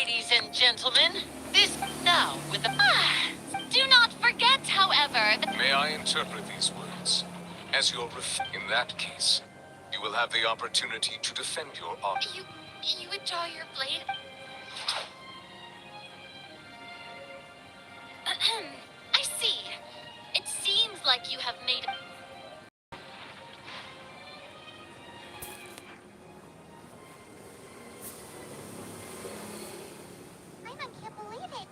ladies and gentlemen. This now with the... Do not forget, however, that... May I interpret these words as your in that case, you will have the opportunity to defend your honor. You would draw your blade? I see. It seems like you have made... I can't believe it.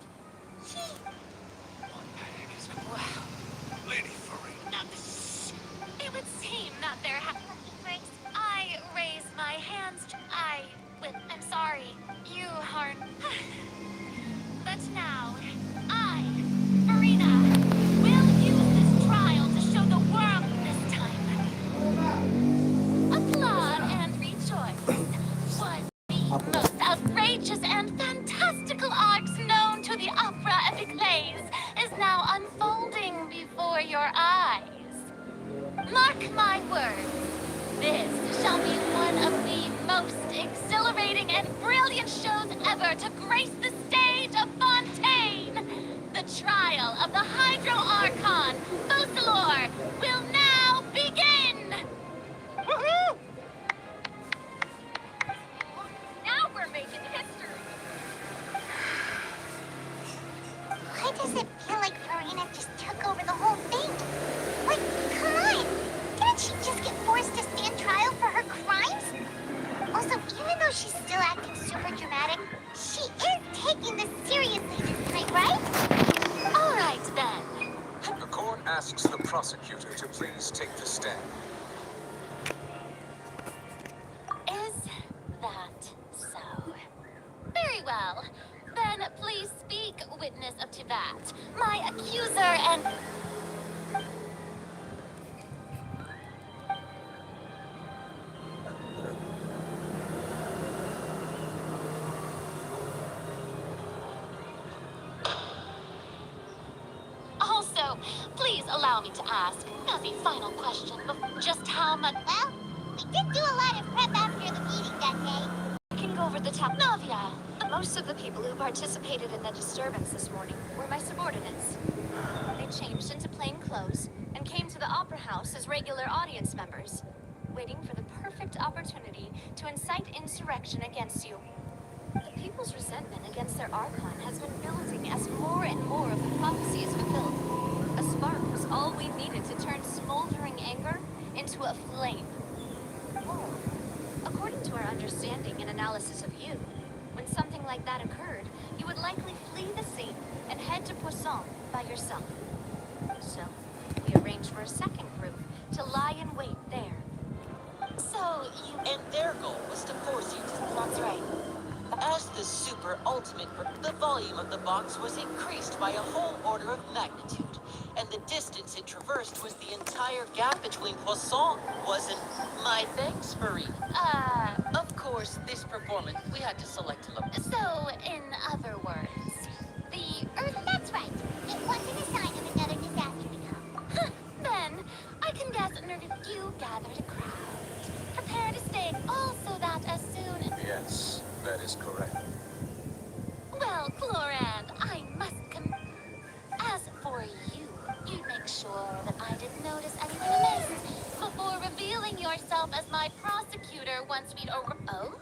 Wow. Lady Farina. It would seem that there I raise my hands. I'm sorry. You are... But now, I, Farina, will use this trial to show the world this time. Applaud and rejoice. One of the most outrageous and fantastical arcs known to the opera epiclese is now unfolding before your eyes. Mark my words, this shall be one of the most exhilarating and brilliant shows ever to grace the stage of Fontaine. The trial of the Hydro Archon, Focalor, will now begin! Woohoo! Now we're making history. Why does it feel like Farina just took over the whole thing? Like, come on! Didn't she just get forced to stand trial for her crimes? Also, even though she's still acting super dramatic, she is taking this seriously this time, right? All right, then. The court asks the prosecutor to please take the stand. Is that so? Very well. Then please speak, witness up to that. My accuser and... Also, please allow me to ask, as a final question, just how much... Well, we did do a lot of prep after the meeting that day. I can go over the top. Navia, most of the people who participated in the disturbance this morning were my subordinates. They changed into plain clothes and came to the Opera House as regular audience members, waiting for the perfect opportunity to incite insurrection against you. The people's resentment against their Archon has been building as more and more of the prophecy is fulfilled. A spark was all we needed to turn smoldering anger into a flame. Oh, according to our understanding and analysis of you, when something like that occurred, you would likely flee the scene and head to Poisson by yourself. So, we arranged for a second group to lie in wait there. So you... And their goal was to force you to... That's right. As the super ultimate, the volume of the box was increased by a whole order of magnitude. And the distance it traversed was the entire gap between Poisson, wasn't... My thanks, Farina. Of course, this performance, we had to select a... So, in other words, the Earth... That's right. It wasn't a sign of another disaster to come. Then, I can guess nervous you gathered a crowd. Prepare to stay all so that as soon as... Yes, that is correct. Well, Chlorand, I must As for you, you'd make sure that I didn't notice anything amiss before revealing yourself as my prosecutor once we'd over... Oh?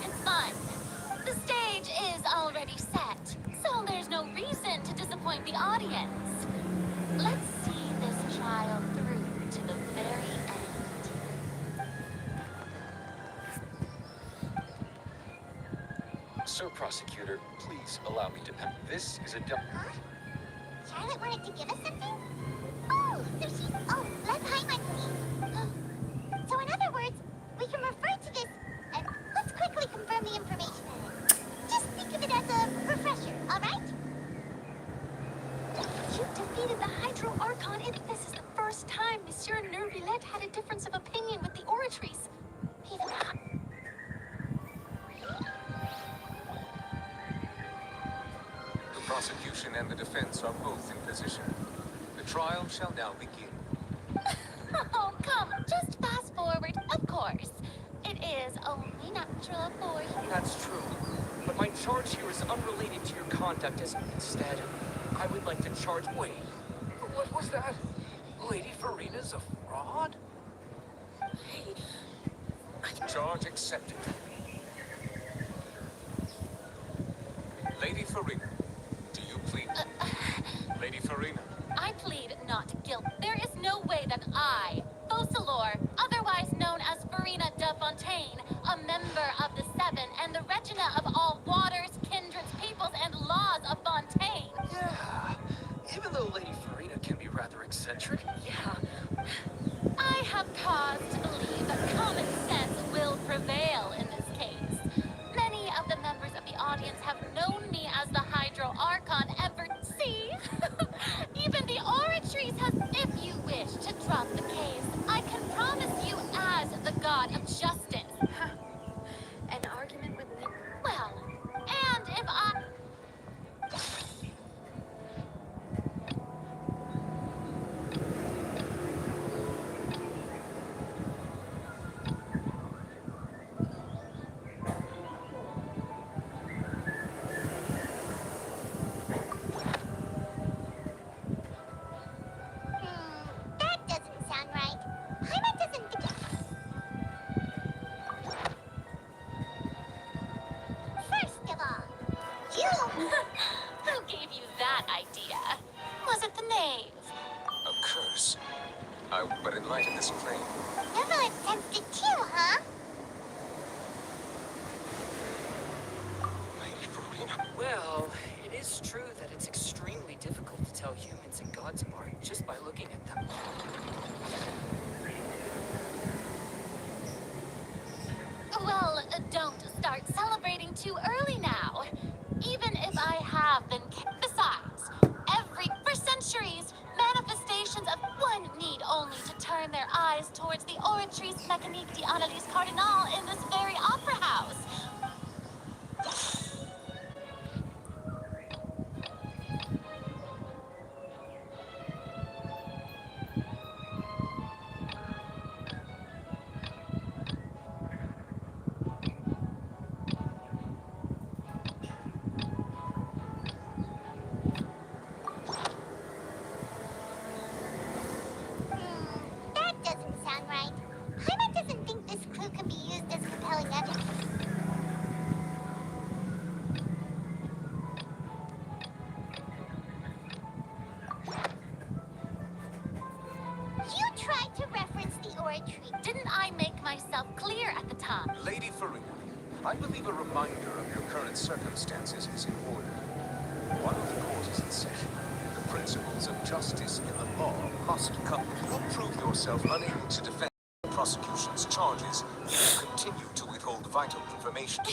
It's fine. The stage is already set, so there's no reason to disappoint the audience. Let's see this trial through to the very end. Sir Prosecutor, please allow me to... This is a... Huh? Charlotte wanted to give us something? Oh, so she's... Oh, left behind my please. So in other words, we can refer to this... let's quickly confirm the information in it. Just think of it as a refresher, all right? You defeated the Hydro Archon, and this is the first time Monsieur Nervillette had a difference of opinion with the oratories. Even The prosecution and the defense are both in position. The trial shall now begin. Oh, come, just fast forward, of course. It is only natural for you. That's true. But my charge here is unrelated to your conduct as instead, I would like to charge... Wait, what was that? Lady Farina's a fraud? Charge accepted. Lady Farina, do you plead? Lady Farina. I plead not guilt. There is no way that I, Focalor, otherwise known as Farina de Fontaine, a member of the Seven and the Regina of all waters, kindreds, peoples, and laws of Fontaine. Yeah, even though Lady Farina can be rather eccentric. Yeah. I have cause to believe that common sense will prevail in this case. Many of the members of the audience have known me as the Hydro Archon ever. See? Even the Oratrice has. If you wish to drop the case, I can promise you as the god of justice. An argument with me? Well, and if I. That doesn't sound right. Paimon doesn't think... First of all, you... Who gave you that idea? Was it the knave? A curse. But in light of this claim, Never attempted to, huh? Lady Farina. Well, it is true that it's extremely difficult to tell humans and gods apart just by looking at them. Well, don't start celebrating too early now. Even if I have been... Besides, for centuries, manifestations of one need only to turn their eyes towards the Oratrice Mécanique d'Analyse Cardinal in this very opera house. That doesn't sound right. Paimon doesn't think this clue can be used as compelling evidence. You tried to reference the oratory. Didn't I make myself clear at the time? Lady Farina, I believe a reminder of your current circumstances is in order. While the court is in session, the principles of justice in the law must come. You prove yourself unable to defend the prosecution's charges. You continue to withhold vital information.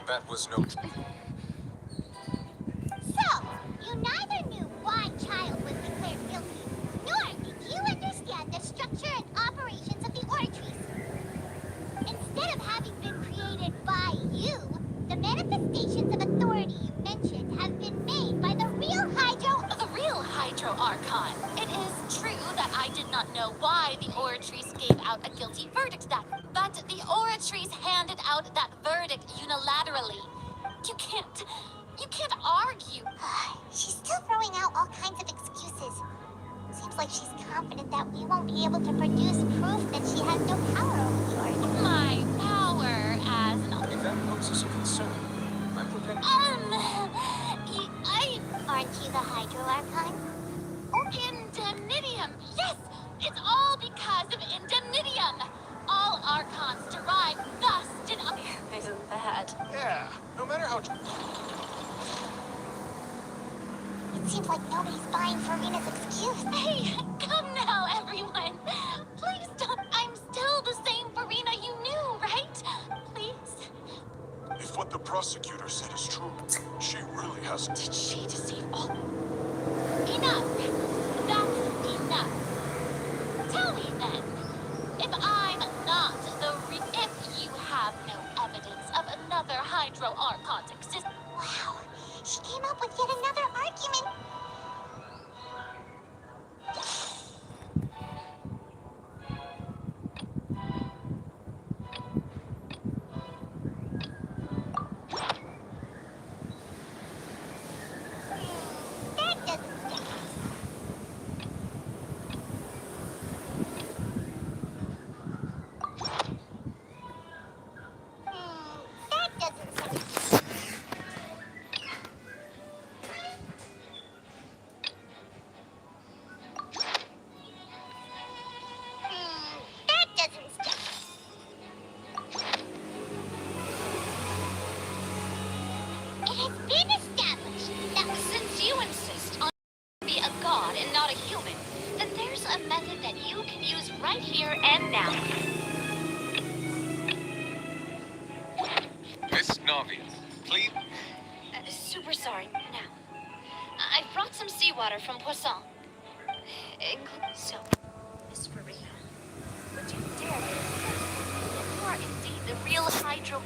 That was no... So, you neither knew why Child was declared guilty, nor did you understand the structure and operations of the Oratrice. Instead of having been created by you, the manifestations of authority you mentioned have been made by the real Hydro... The real Hydro Archon. It is true that I did not know why the Oratrice gave out a guilty verdict but the Oratrice handed out that verdict unilaterally. You can't argue. She's still throwing out all kinds of excuses. Seems like she's confident that we won't be able to produce proof that she has no power over the Oratrice. My power as an... If that poses a concern, I'm prepared... Aren't you the Hydro Archon? Indemnitium! Yes! It's all because of Indemnitium! All Archons derive thus did... Isn't that? Yeah, no matter how... It seems like nobody's buying Farina's excuse. Hey, come now, everyone! Please don't... I'm still the same Farina you knew, right? Please? If what the prosecutor said is true, she really has... Did she deceive all... Enough! That's enough! Tell me then, if I'm not if you have no evidence of another Hydro Archon's existence... Wow, she came up with yet another argument. wastewater from Poisson. So, Miss Farina, would you dare to you are indeed the real hydro...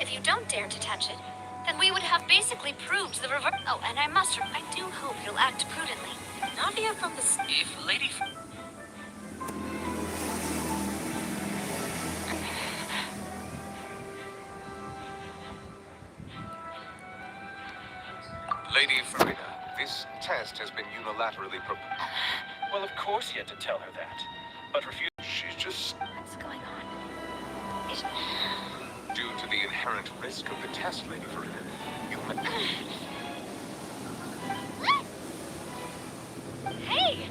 if you don't dare to touch it, then we would have basically proved the reverse... Oh, and I do hope you'll act prudently. Navia from the... If Lady... Lady Farina, this test has been unilaterally proposed. Well, of course you had to tell her that. But refuse... She's just... What's going on? Due to the inherent risk of the test, Lady Farina, you Hey!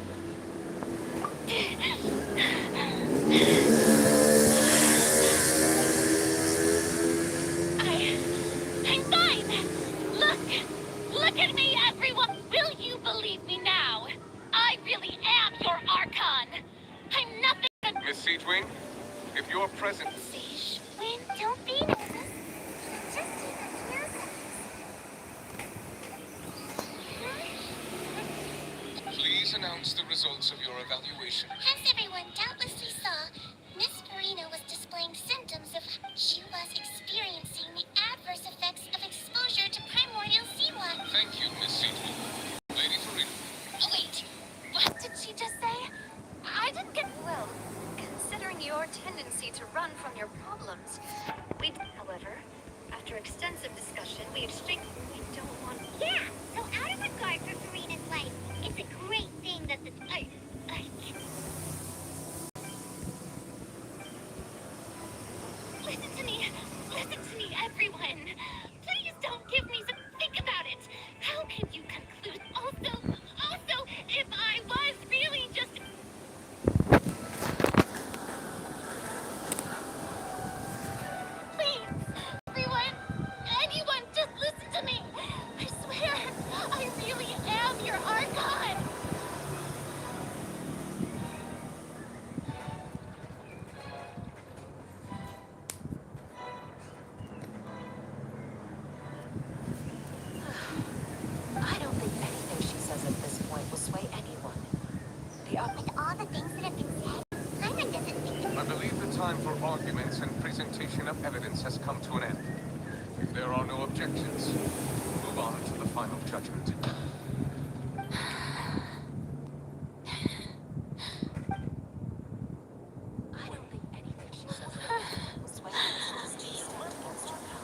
I'm fine! Look at me, everyone! Will you believe me now? I really am your Archon! I'm nothing but... Miss Seedwing, if you're present... Win, don't be nervous. Just do the nervous. Please announce the results of your evaluation. As everyone doubtlessly saw, Miss Farina was displaying symptoms of... She was experiencing the adverse effects of exposure to primordial seawater. Thank you, Miss Seedwing. Lady Farina. Oh, wait. What did she just say? I didn't get... Well, considering your tendency to run from your problems, however, after extensive discussion, we don't want... Yeah, so out of regard for Farina's life, it's a great thing that the... Listen to me, everyone. Please don't give me some... Think about it. How can you conclude... Also, if I was really just... Please, everyone, anyone, just listen to me. I swear, I really am your Archon. I don't think anything she says at this point will sway anyone. With all the things that have been said, Simon doesn't think... I believe the time for arguments and presentation of evidence has come to an end. If there are no objections, we'll move on to the final judgment. I don't think anything she says at this point will sway anyone. She's working against her now.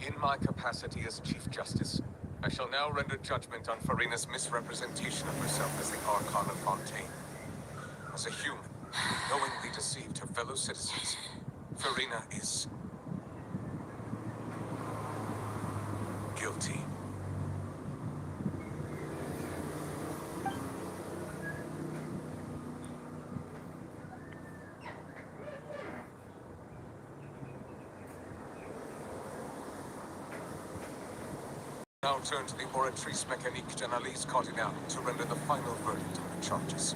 In my capacity as Chief Justice, I shall now render judgment on Farina's misrepresentation of herself as the Archon of Fontaine. As a human, who knowingly deceived her fellow citizens, Farina is... guilty. Now turn to the Oratrice Mécanique d'Analyse Cardinale to render the final verdict on the charges.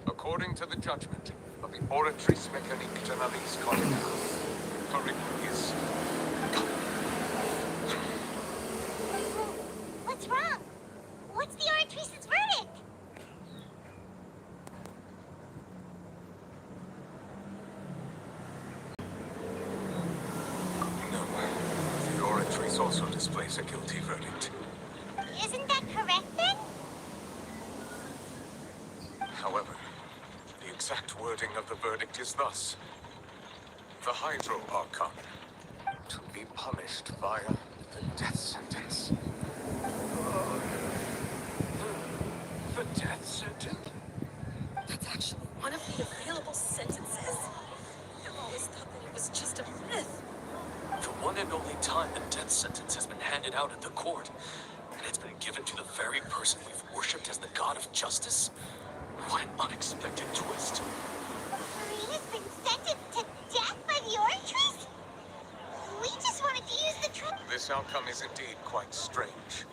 According to the judgment of the Oratrice Mécanique d'Analyse Cardinale, Farina is... What's wrong? What's the Oratrice's verdict? No. The Oratrice also displays a guilty verdict. Isn't that correct then? However, the exact wording of the verdict is thus. The Hydro Archon, to be punished via the death sentence. The death sentence? That's actually one of the available sentences? I've always thought that it was just a myth. The one and only time the death sentence has been handed out at the court. And it's been given to the very person we've worshipped as the god of justice. What an unexpected twist. Marina's been sentenced to death by the Orchard? We just wanted to use the train. This outcome is indeed quite strange.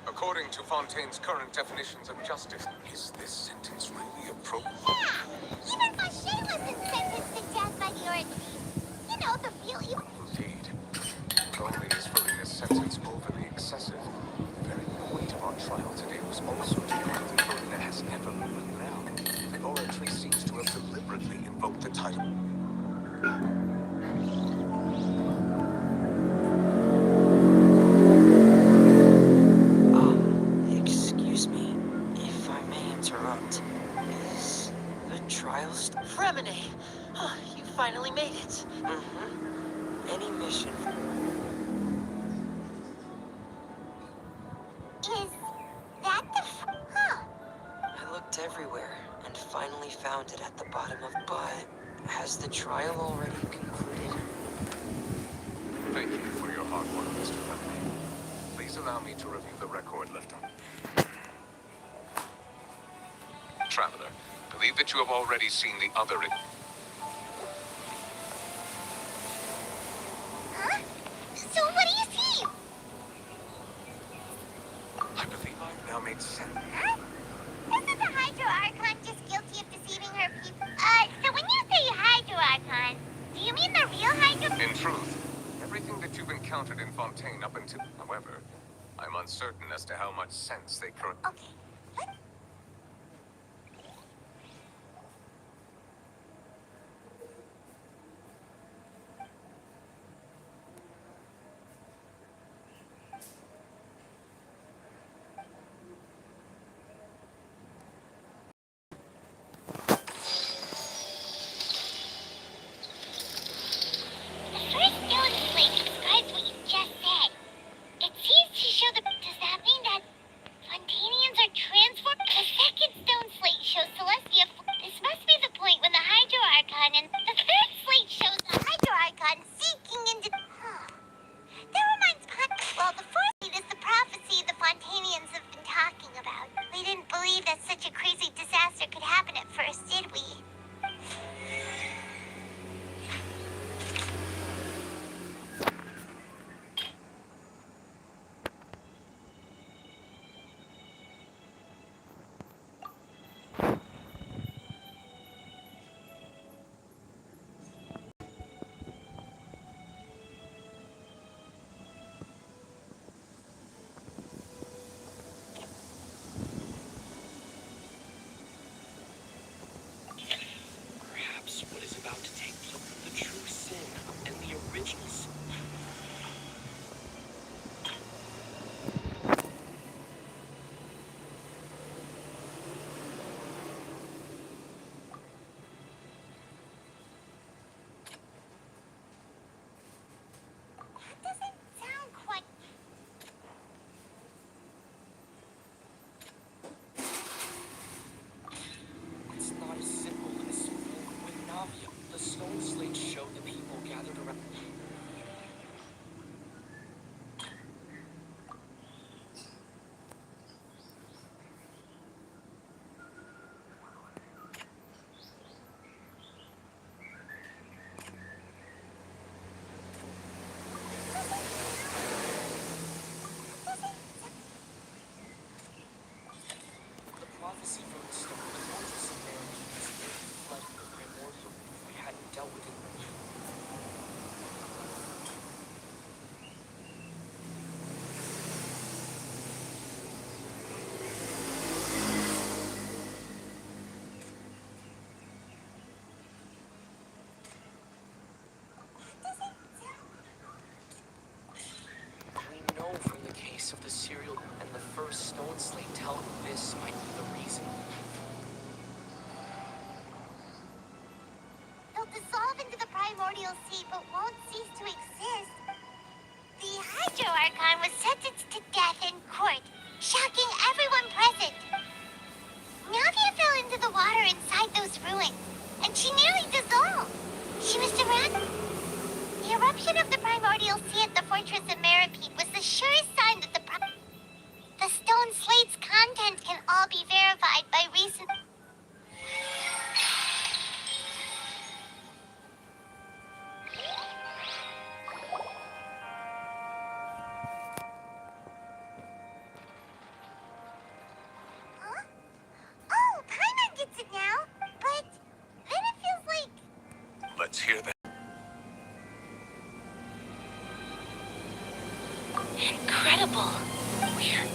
According to Fontaine's current definitions of justice, is this sentence really appropriate? Yeah! Even Fauché wasn't sentenced to death by the Orchard. You know, the real evil. Indeed. Not only is Farina's sentence overly excessive, the very point of our trial today was also to prove that Farina has never moved now. The oratory seems to have deliberately invoked the title. Excuse me, if I may interrupt. Is the trial Fremine! Oh, you finally made it. Mm-hmm. Any mission. Is that the Huh. I looked everywhere and finally found it at the bottom of. But has the trial already concluded? Thank you for your hard work, Mr. Fremine. Please allow me to review the record left on. Traveler, believe that you have already seen the other. Huh? So what do you see? I believe I've now made sense. Huh? Isn't the Hydro Archon just guilty of deceiving her people? So when you say Hydro Archon, do you mean the real Hydro? In truth, everything that you've encountered in Fontaine up until... However, I'm uncertain as to how much sense they currently... Okay. What? The first stone slate describes what you just said. It seems to show the... Does that mean that Fontanians are transformed? The second stone slate shows Celestia... This must be the point when the Hydro Archon and... The third slate shows the Hydro Archon seeking into... That reminds me... Well, the fourth slate is the prophecy the Fontanians have been talking about. We didn't believe that such a crazy disaster could happen at first, did we? Perhaps what is about to take place, the true sin and the original sin. That doesn't sound quite... It's not as simple as with Navia. The stone slates show the people gathered around. The prophecy from the stone warns us of Mary as if flood the primordial if we hadn't dealt with it. We know from the case of the serial and the first stone slate tell this might be the reason. They'll dissolve into the primordial sea, but won't cease to exist. The Hydro Archon was sentenced to death in court, shocking everyone present. Navia fell into the water inside those ruins, and she nearly dissolved. She was surrounded. The eruption of the primordial sea at the fortress of Meripede was the surest sign that the stone slate's contents can all be verified by recent... hear that? Incredible. Weird.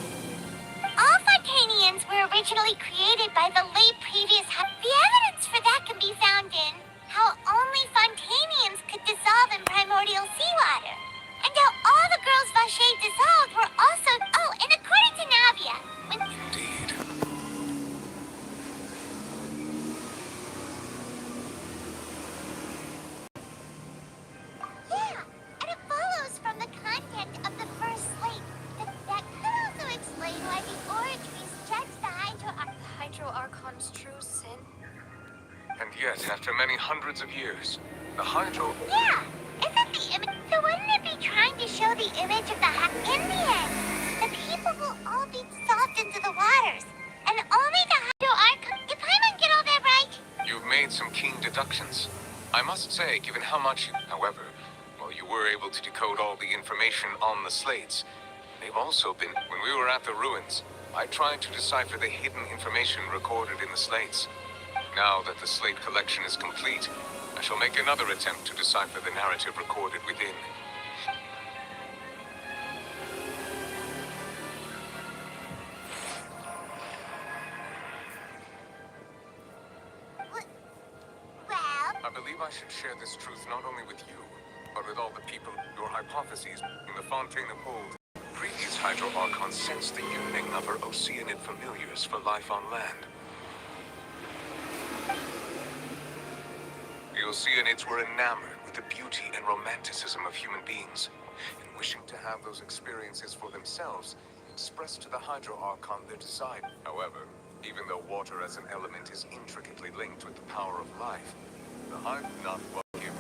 All Fontanians were originally created by the late previous. The evidence for that can be found in how only Fontanians could dissolve in primordial seawater, and how all the girls Vacher dissolved were also. Oh, and according to Navia, when. Indeed. Yeah, and it follows from the content of the first slate that could also explain why the oratories judged the Hydro Archon's true sin. And yet, after many hundreds of years, the Hydro... Yeah, isn't the image? So wouldn't it be trying to show the image of the in the end, the people will all be dissolved into the waters, and only the Hydro Archon. If I might get all that right. You've made some keen deductions. I must say, given how much you... However, while you were able to decode all the information on the slates, they've also been... When we were at the ruins, I tried to decipher the hidden information recorded in the slates. Now that the slate collection is complete, I shall make another attempt to decipher the narrative recorded within. Well, I believe I should share this truth not only with you, but with all the people. Your hypotheses in the Fontaine of Old. Previous Hydro Archons sensed the yearning of her Oceanid familiars for life on land. The Oceanids were enamored with the beauty and romanticism of human beings, and wishing to have those experiences for themselves, expressed to the Hydro Archon their desire. However, even though water as an element is intricately linked with the power of life, the Hydro not well giving.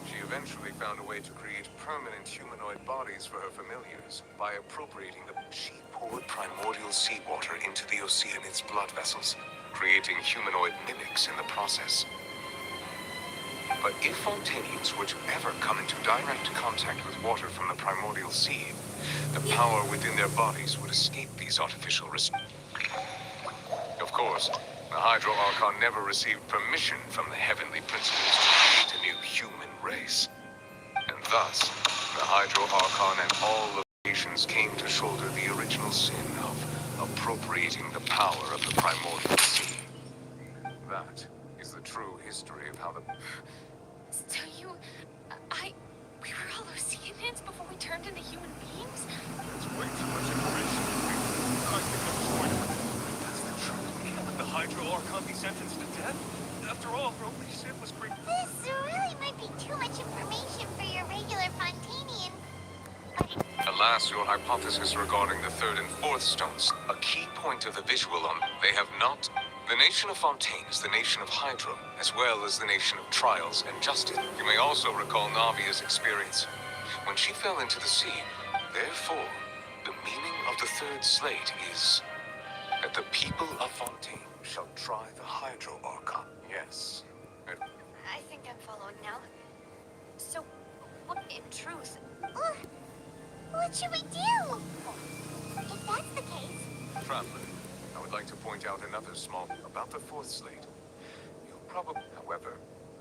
She eventually found a way to create permanent humanoid bodies for her familiars by appropriating the... She poured primordial seawater into the Oceanids' blood vessels, creating humanoid mimics in the process. But if Fontanians were to ever come into direct contact with water from the primordial sea, the power within their bodies would escape these artificial restrictions. Of course, the Hydro Archon never received permission from the heavenly principles to create a new human race. And thus, the Hydro Archon and all locations came to shoulder the original sin of appropriating the power of the primordial sea. That is the true history of how the... So we were all Oceanids before we turned into human beings? That's way too much information. I think I'm just going to... That's the truth. The Hydro Archon be sentenced to death? After all, her only sin was great. this really might be too much information for your regular Fontanian. But Alas, your hypothesis regarding the third and fourth stones, a key point of the visual on... They have not... The nation of Fontaine is the nation of Hydro, as well as the nation of trials and justice. You may also recall Navia's experience. When she fell into the sea, therefore, the meaning of the third slate is that the people of Fontaine shall try the Hydro Archon. Yes. I think I'm following now. So, what in truth? what should we do? If that's the case. Traveler, I would like to point out another small... About the fourth slate. You'll probably... However,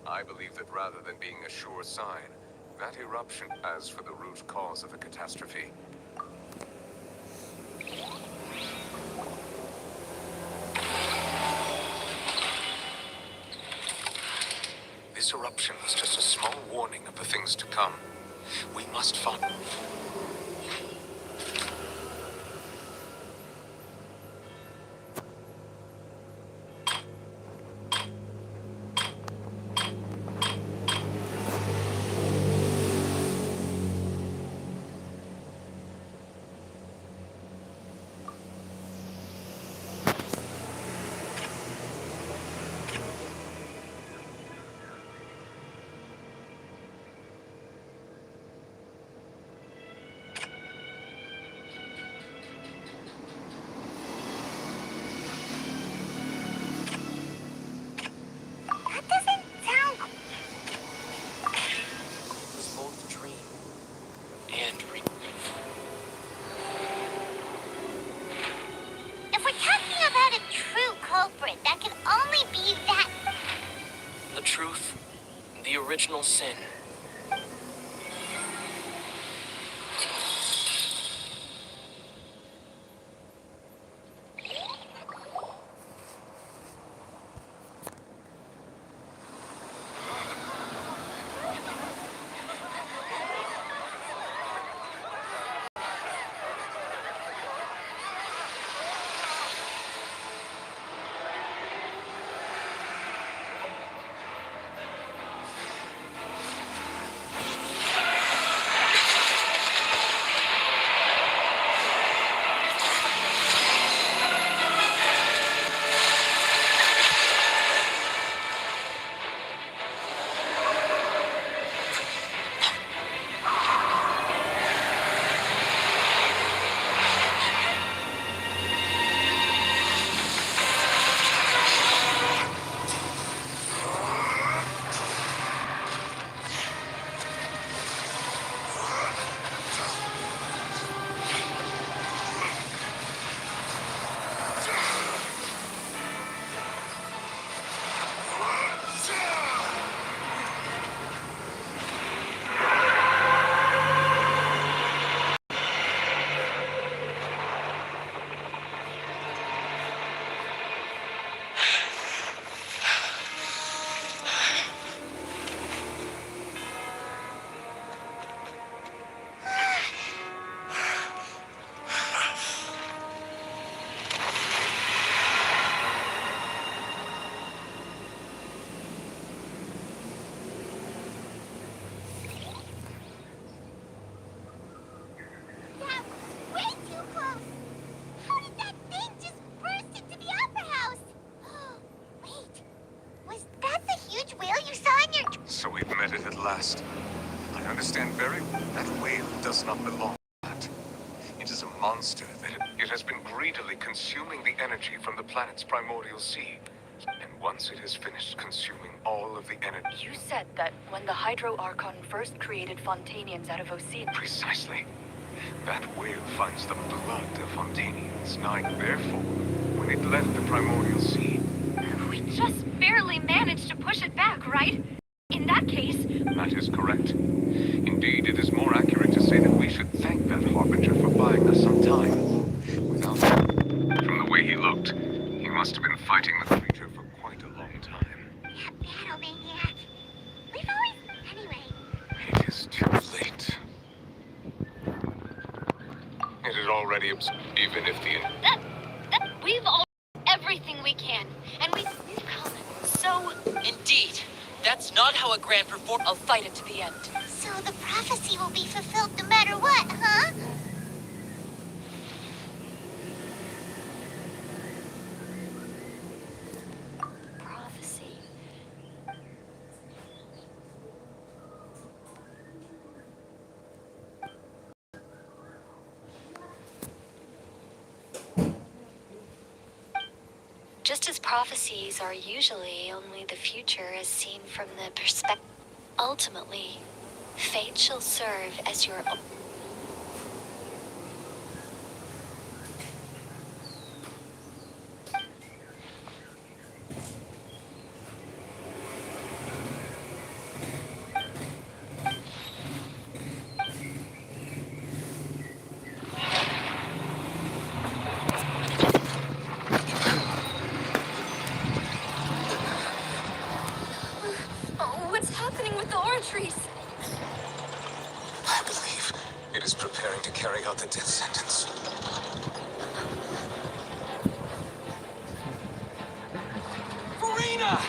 I believe that rather than being a sure sign, that eruption as for the root cause of the catastrophe. This eruption was just a small warning of the things to come. We must find... original sin. That was way too close! How did that thing just burst into the opera house? Wait, was that the huge whale you saw in your... So we've met it at last. I understand very well that whale does not belong to that. It is a monster that it has been greedily consuming the energy from the planet's primordial sea. And once it has finished consuming all of the energy... You said that when the Hydro Archon first created Fontanians out of Ocene. Precisely. That whale finds the blood of Fontanians, and therefore, when it left the primordial sea... We just barely managed to push it back, right? In that case... That is correct. Indeed, it is more accurate to say that we should thank that Harbinger for buying us some time. Without him, from the way he looked, he must have been fighting the creature for quite a long time. That battle maniac. We've always... Anyway, It is too late. It had already even if the... We've all everything we can, and we've come so... Indeed. That's not how a grand perform... I'll fight it to the end. so the prophecy will be fulfilled no matter what, huh? Prophecy. Just as prophecies are usually only the future as seen from the perspective. Ultimately, fate shall serve as your own. What's happening with the orange trees? I believe it is preparing to carry out the death sentence. Farina!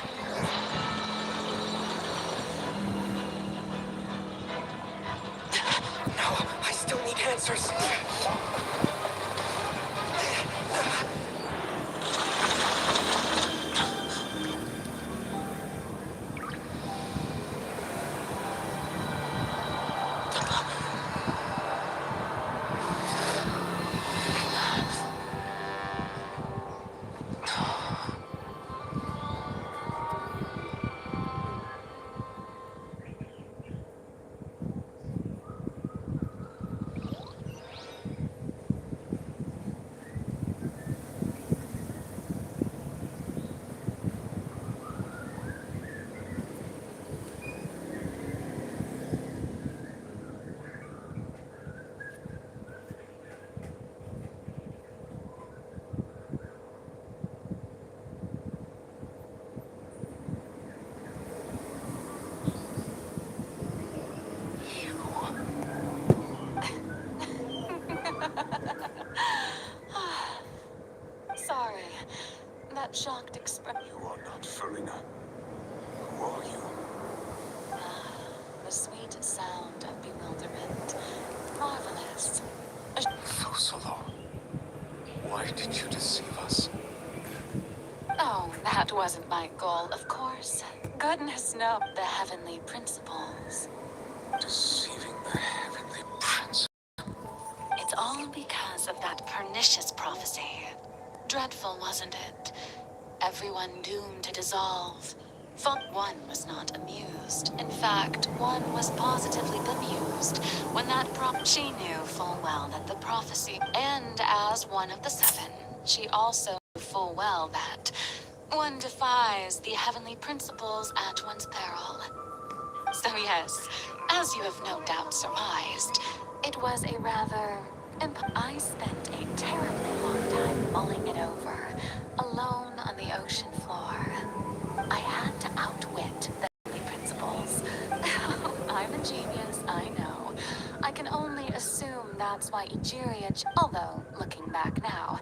No, I still need answers. wasn't my goal, of course. Goodness knows the heavenly principles. Deceiving the heavenly prince. It's all because of that pernicious prophecy. Dreadful, wasn't it? Everyone doomed to dissolve. One was not amused. In fact, one was positively bemused when she knew full well that the prophecy, and as one of the seven, she also knew full well that one defies the heavenly principles at one's peril. So yes, as you have no doubt surmised, it was a rather I spent a terribly long time mulling it over, alone on the ocean floor. I had to outwit the heavenly principles. I'm a genius, I know. I can only assume that's why Egeria, although, looking back now,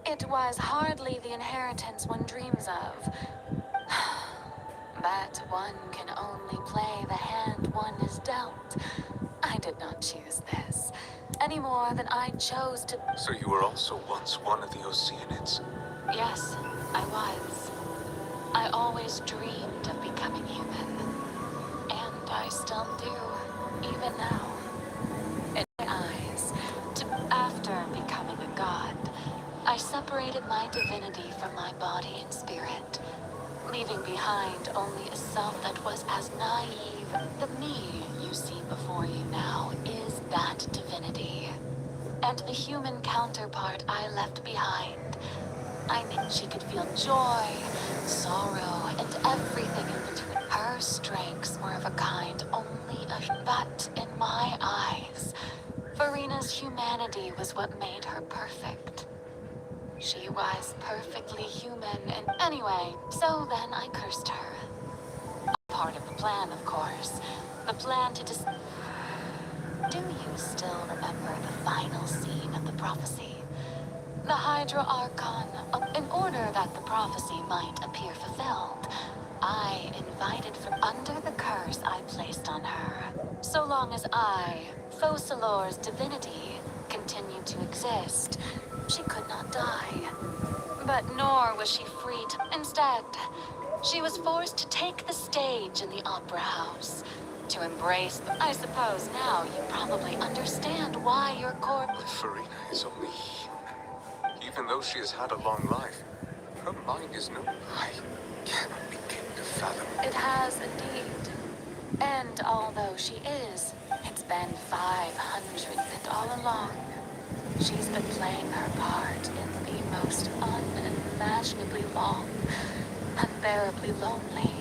it was hardly the inheritance one dreams of. But one can only play the hand one is dealt. I did not choose this, any more than I chose to... So you were also once one of the Oceanids? Yes, I was. I always dreamed of becoming human. And I still do, even now. In my eyes, after becoming a god, I separated my divinity from my body and spirit, leaving behind only a self that was as naive. The me you see before you now is that divinity. And the human counterpart I left behind, I knew she could feel joy, sorrow, and everything in between. Her strengths were of a kind only but in my eyes, Farina's humanity was what made her perfect. She was perfectly human, and anyway, so then I cursed her. Part of the plan, of course. The plan to Do you still remember the final scene of the prophecy? The Hydra Archon, in order that the prophecy might appear fulfilled, I invited from under the curse I placed on her. So long as I, Focalor's divinity, continued to exist, she could not die. But nor was she free to... Instead, she was forced to take the stage in the opera house, to embrace the... I suppose now you probably understand why your core... Farina is only human. Even though she has had a long life, her mind is no... I cannot begin to fathom. It has indeed. And although she is, it's been 500 and all along, she's been playing her part in the most unimaginably long, unbearably lonely.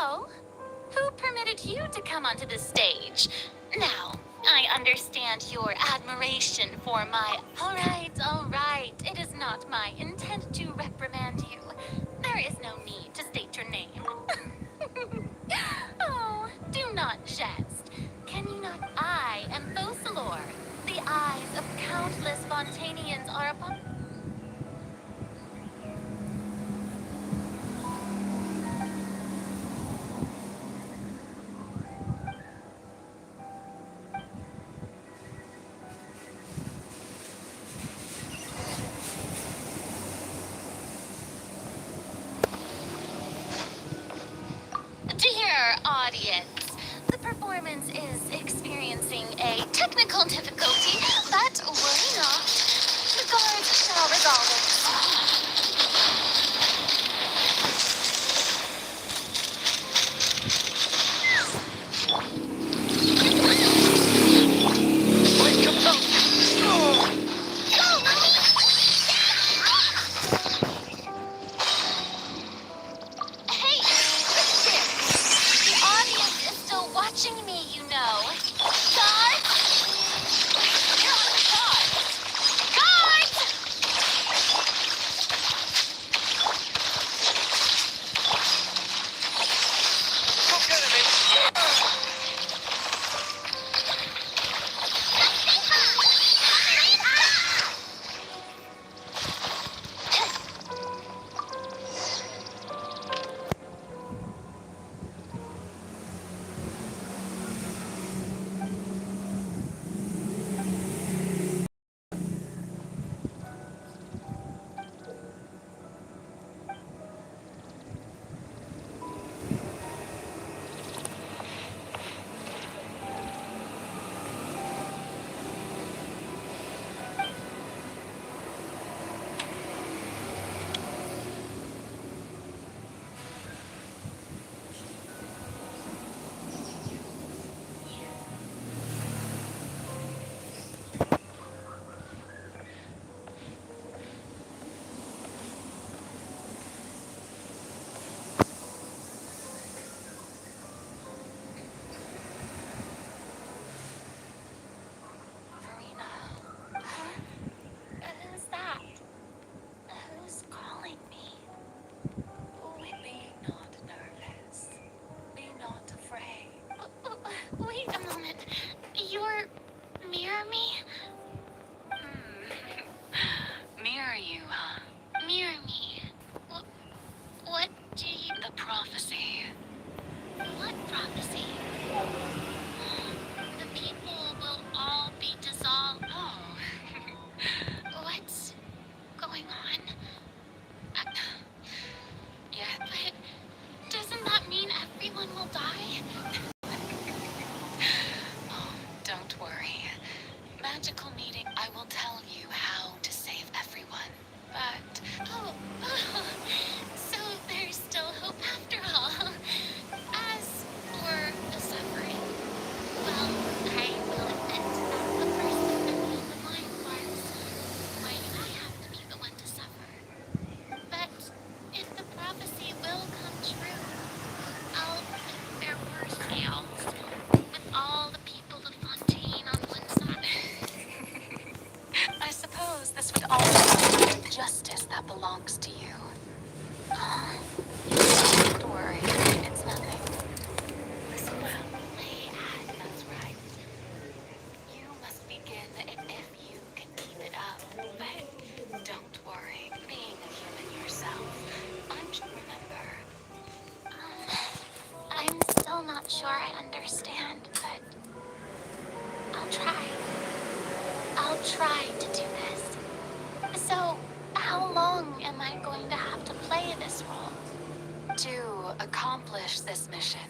Oh, who permitted you to come onto the stage? Now, I understand your admiration for my... All right. It is not my intent to reprimand you. There is no need to state your name. Oh, do not jest. Can you not? I am Focalor. The eyes of countless Fontanians are upon... Dear audience, the performance is experiencing a technical difficulty, but worry not. The guards shall I'll resolve it. Light comes out! Hey, listen! The audience is still watching me, you know. Guards! You're on the guards! Guards! Go get him, Amy! Marina. Who's that? Who's calling me? Be not nervous. Be not afraid. Wait a moment. You're... Mirror me? Mirror you, huh? Mirror me. What do you... The prophecy. What prophecy? The people will all be dissolved. Oh. What's going on? Yeah. But doesn't that mean everyone will die? Oh, don't worry. Magical meeting, I will tell you how to save everyone. But Oh, so there's still hope after all. As for the suffering, well, I will admit I'm the person that made the mind parts. Why do I have to be the one to suffer? But if the prophecy will come true, I'll think there were sales with all the people of Fontaine on one side. I suppose this would also be justice that belongs to you. Don't worry, it's nothing. Listen well. That's right. You must begin if you can keep it up. But don't worry, being a human yourself, remember. I'm still not sure I understand, but I'll try. I'll try to do this. So, how long am I going to have to play this role? To accomplish this mission,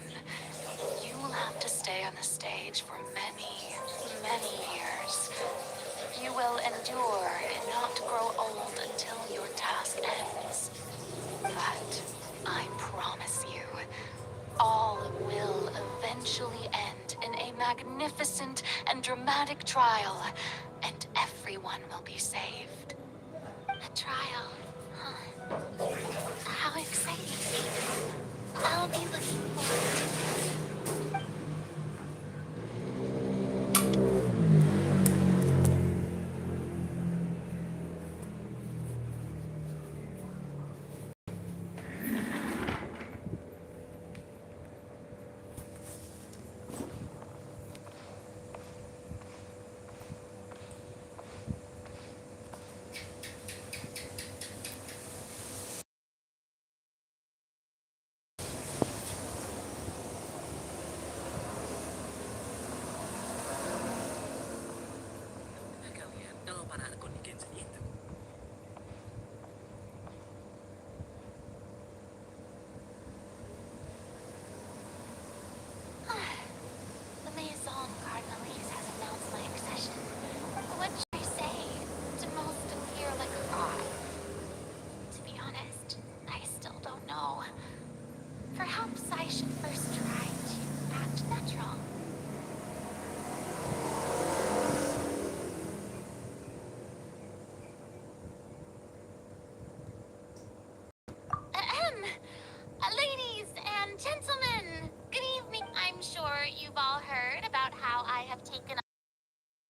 you will have to stay on the stage for many, many years. You will endure and not grow old until your task ends. But I promise you, all will eventually end in a magnificent and dramatic trial, and everyone will be saved. A trial, huh? How exciting. I'll be looking forward to this. Ladies and gentlemen, good evening. I'm sure you've all heard about how I have taken